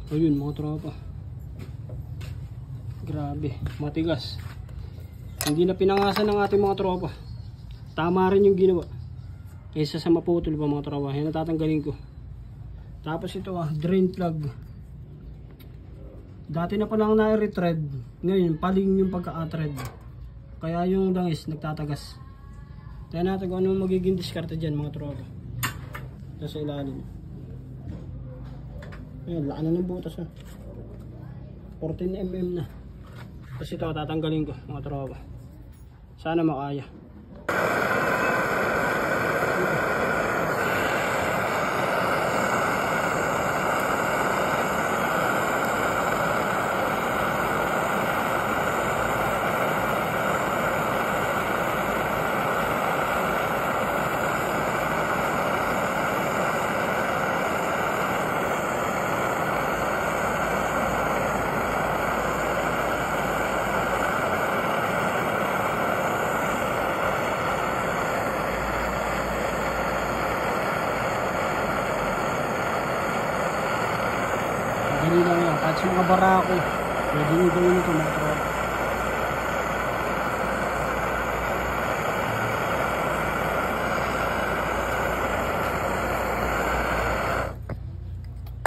Ayun mga tropa. Grabe, matigas. Hindi na pinangasan ng ating mga tropa. Tama rin yung ginawa. Kaysa sa maputol pa mga tropa. Yan natatanggalin ko. Tapos ito drain plug. Dati na palang na-retread. Ngayon, paling yung pagka-thread. Kaya yung dangis nagtatagas. Kaya natin kung ano magiging diskarte dyan mga tropa. Nasa ilalim. Ayan, laka na ng butas 14mm na. Tapos ito tatanggalin ko mga tropa. Sana makaya. Dali lang yan. Kahit sa mga barako, pwede nyo gawin ito mga tropa.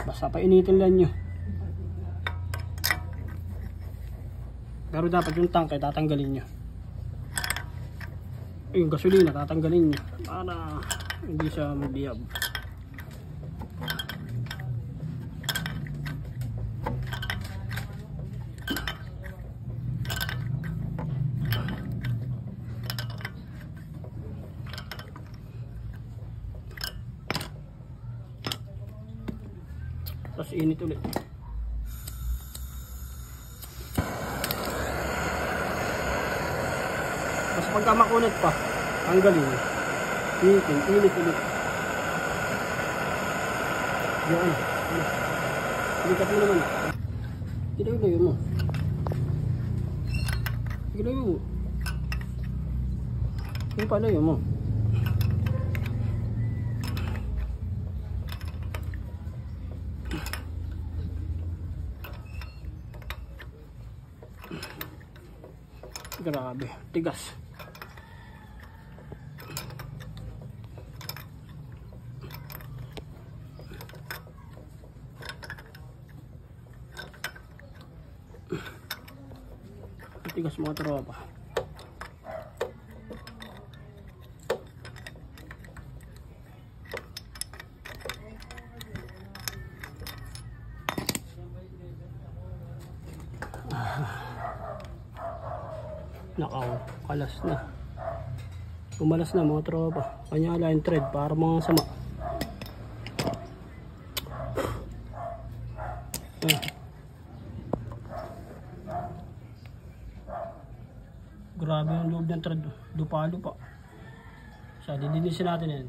Basta painitin lang nyo. Pero dapat yung tank ay tatanggalin nyo. Yung gasolina tatanggalin nyo. Para hindi siya mabiyab. Tapos init ulit. Tapos pagka makunat pa, tanggalin. Init ulit. Yan. Ilikat mo naman. Ilayo mo. Ilayo mo. Yung palayo mo. Grabe, tigas. Tigas mga tropa. Nakaw, kalas na. Umalas na mga tropa. Kanya line thread para mga sama. Grabe yung loob ng thread. Lupa-lupa. So, lilinisin natin yan.